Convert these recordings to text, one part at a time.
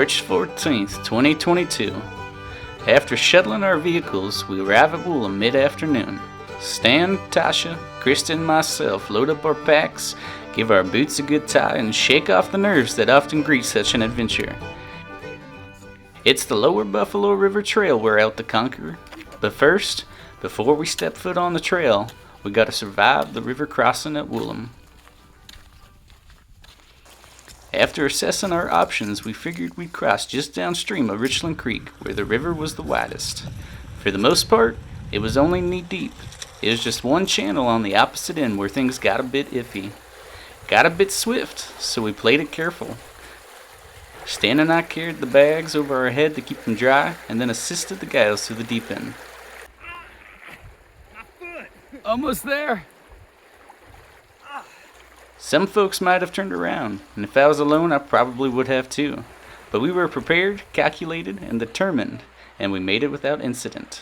March 14th, 2022. After shuttling our vehicles, we arrive at Woolum mid-afternoon. Stan, Tasha, Krista, and myself load up our packs, give our boots a good tie, and shake off the nerves that often greet such an adventure. It's the Lower Buffalo River Trail we're out to conquer. But first, before we step foot on the trail, we gotta survive the river crossing at Woolum. After assessing our options, we figured we'd cross just downstream of Richland Creek, where the river was the widest. For the most part, it was only knee-deep. It was just one channel on the opposite end where things got a bit iffy. Got a bit swift, so we played it careful. Stan and I carried the bags over our head to keep them dry, and then assisted the guys to the deep end. Almost there. Some folks might have turned around, and if I was alone, I probably would have too. But we were prepared, calculated, and determined, and we made it without incident.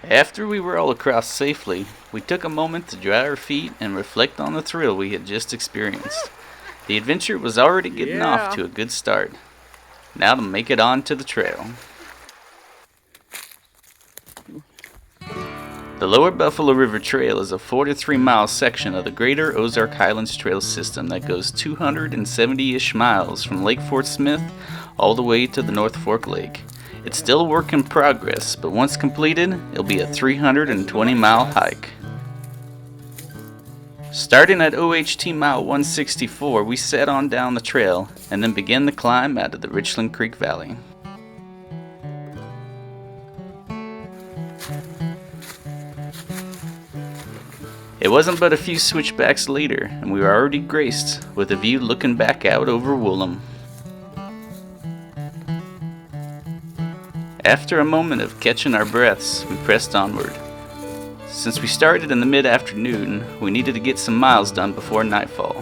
After we were all across safely, we took a moment to dry our feet and reflect on the thrill we had just experienced. The adventure was already getting off to a good start. Now to make it on to the trail. The Lower Buffalo River Trail is a 43-mile section of the greater Ozark Highlands Trail system that goes 270-ish miles from Lake Fort Smith all the way to the North Fork Lake. It's still a work in progress, but once completed, it'll be a 320-mile hike. Starting at OHT Mile 164, we set on down the trail and then began the climb out of the Richland Creek Valley. It wasn't but a few switchbacks later, and we were already graced with a view looking back out over Woolum. After a moment of catching our breaths, we pressed onward. Since we started in the mid-afternoon, we needed to get some miles done before nightfall.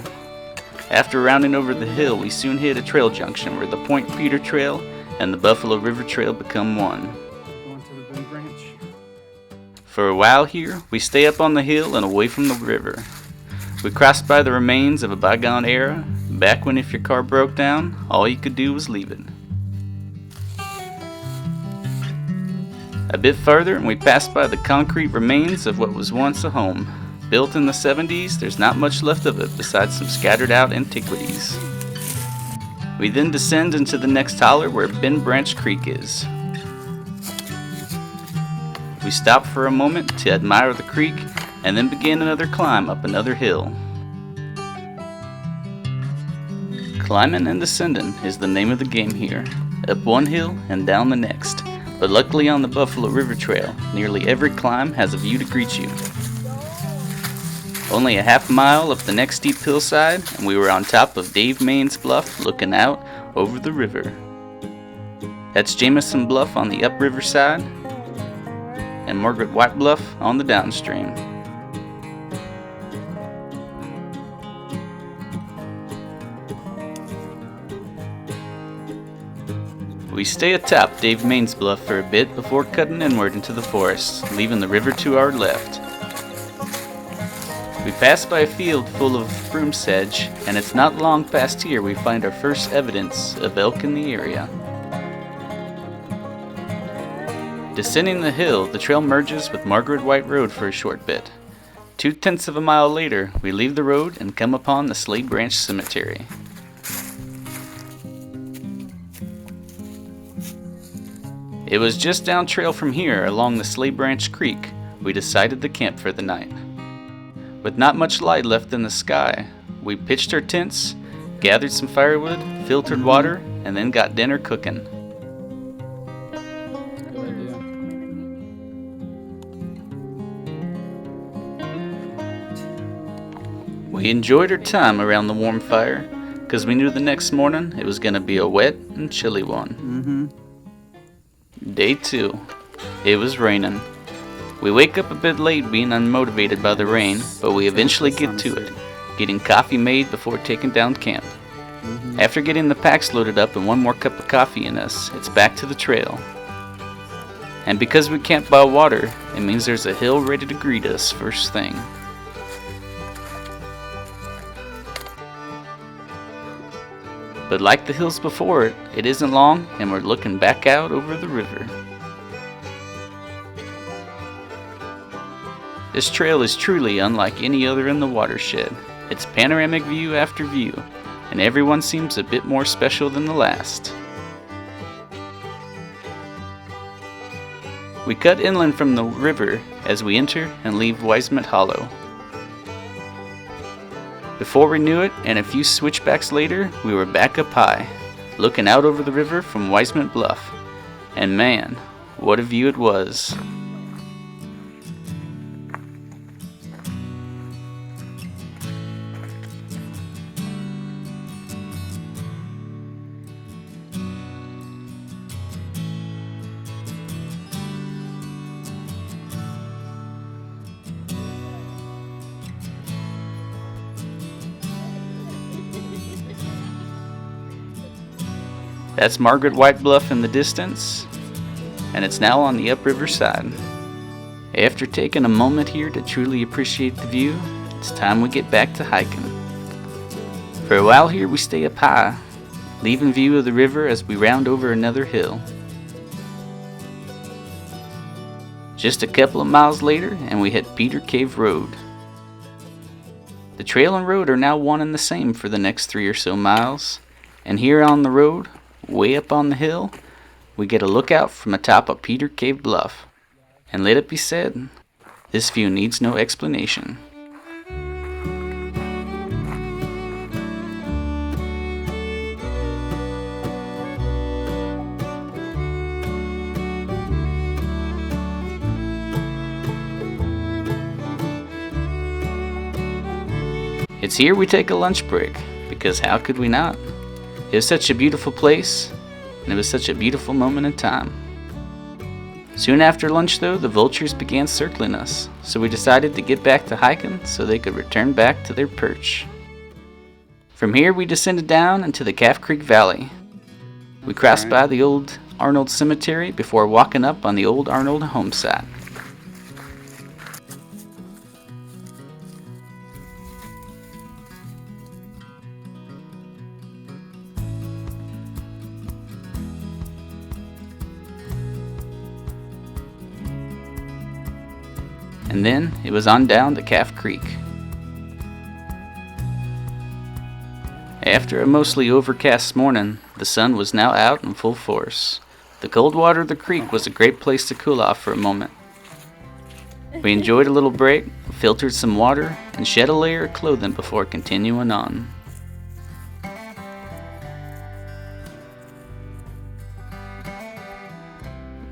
After rounding over the hill, we soon hit a trail junction where the Point Peter Trail and the Buffalo River Trail become one. For a while here, we stay up on the hill and away from the river. We crossed by the remains of a bygone era, back when if your car broke down, all you could do was leave it. A bit farther and we passed by the concrete remains of what was once a home. Built in the 70s, there's not much left of it besides some scattered out antiquities. We then descend into the next holler where Ben Branch Creek is. We stop for a moment to admire the creek and then begin another climb up another hill. Climbing and descending is the name of the game here, up one hill and down the next. But luckily on the Buffalo River Trail, nearly every climb has a view to greet you. Only a half mile up the next steep hillside and we were on top of Dave Maine's Bluff looking out over the river. That's Jameson Bluff on the upriver side, and Margaret White Bluff on the downstream. We stay atop Dave Maine's Bluff for a bit before cutting inward into the forest, leaving the river to our left. We pass by a field full of broom sedge, and it's not long past here we find our first evidence of elk in the area. Descending the hill, the trail merges with Margaret White Road for a short bit. 2/10 of a mile later, we leave the road and come upon the Slate Branch Cemetery. It was just down trail from here, along the Slate Branch Creek, we decided to camp for the night. With not much light left in the sky, we pitched our tents, gathered some firewood, filtered water, and then got dinner cooking. We enjoyed our time around the warm fire, because we knew the next morning it was going to be a wet and chilly one. Day 2. It was raining. We wake up a bit late being unmotivated by the rain, but we eventually get to it, getting coffee made before taking down camp. After getting the packs loaded up and one more cup of coffee in us, it's back to the trail. And because we can't buy water, it means there's a hill ready to greet us first thing. But like the hills before it, it isn't long and we're looking back out over the river. This trail is truly unlike any other in the watershed. It's panoramic view after view, and everyone seems a bit more special than the last. We cut inland from the river as we enter and leave Wiseman Hollow. Before we knew it, and a few switchbacks later, we were back up high, looking out over the river from Wiseman Bluff. And man, what a view it was. That's Margaret White Bluff in the distance, and it's now on the upriver side. After taking a moment here to truly appreciate the view, it's time we get back to hiking. For a while here we stay up high, leaving view of the river as we round over another hill. Just a couple of miles later and we hit Peter Cave Road. The trail and road are now one and the same for the next 3 or so miles, and here on the road, way up on the hill, we get a lookout from atop of Peter Cave Bluff. And let it be said, this view needs no explanation. It's here we take a lunch break, because how could we not? It was such a beautiful place, and it was such a beautiful moment in time. Soon after lunch though, the vultures began circling us, so we decided to get back to hiking so they could return back to their perch. From here we descended down into the Calf Creek Valley. We crossed by the old Arnold Cemetery before walking up on the old Arnold home site. And then it was on down to Calf Creek. After a mostly overcast morning, the sun was now out in full force. The cold water of the creek was a great place to cool off for a moment. We enjoyed a little break, filtered some water, and shed a layer of clothing before continuing on.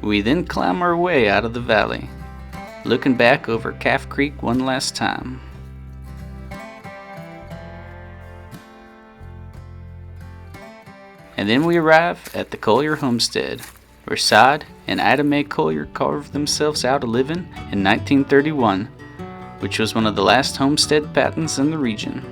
We then climb our way out of the valley, looking back over Calf Creek one last time. And then we arrive at the Collier homestead, where Sod and Ida Mae Collier carved themselves out a living in 1931, which was one of the last homestead patents in the region.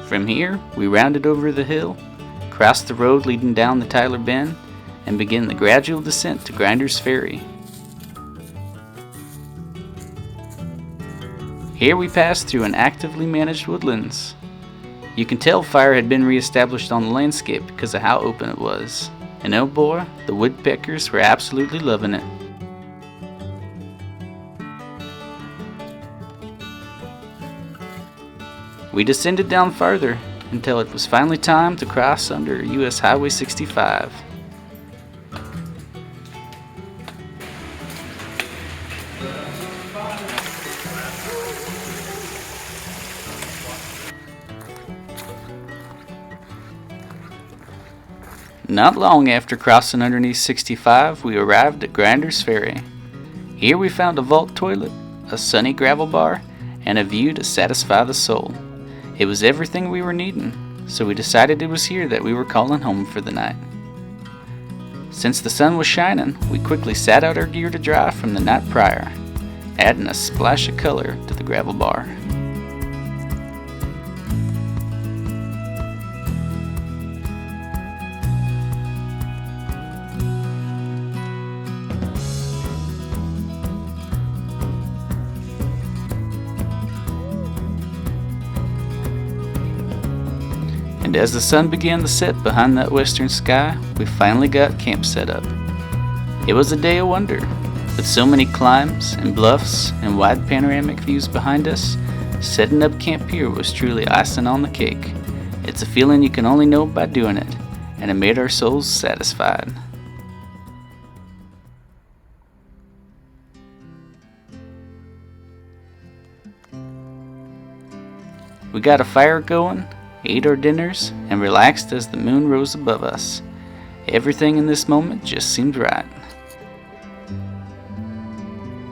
From here, we rounded over the hill, crossed the road leading down the Tyler Bend, and began the gradual descent to Grinders Ferry. Here we passed through an actively managed woodlands. You can tell fire had been reestablished on the landscape because of how open it was. And oh boy, the woodpeckers were absolutely loving it. We descended down farther until it was finally time to cross under US Highway 65. Not long after crossing underneath 65, we arrived at Grinders Ferry. Here we found a vault toilet, a sunny gravel bar, and a view to satisfy the soul. It was everything we were needing, so we decided it was here that we were calling home for the night. Since the sun was shining, we quickly sat out our gear to dry from the night prior, adding a splash of color to the gravel bar. And as the sun began to set behind that western sky, we finally got camp set up. It was a day of wonder. With so many climbs and bluffs and wide panoramic views behind us, setting up camp here was truly icing on the cake. It's a feeling you can only know by doing it, and it made our souls satisfied. We got a fire going, ate our dinners, and relaxed as the moon rose above us. Everything in this moment just seemed right.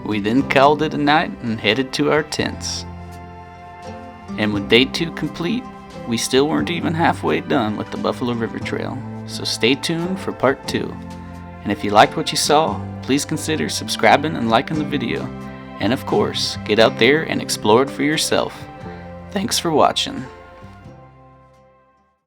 We then called it a night and headed to our tents. And with day 2 complete, we still weren't even halfway done with the Buffalo River Trail. So stay tuned for part 2. And if you liked what you saw, please consider subscribing and liking the video. And of course, get out there and explore it for yourself. Thanks for watching.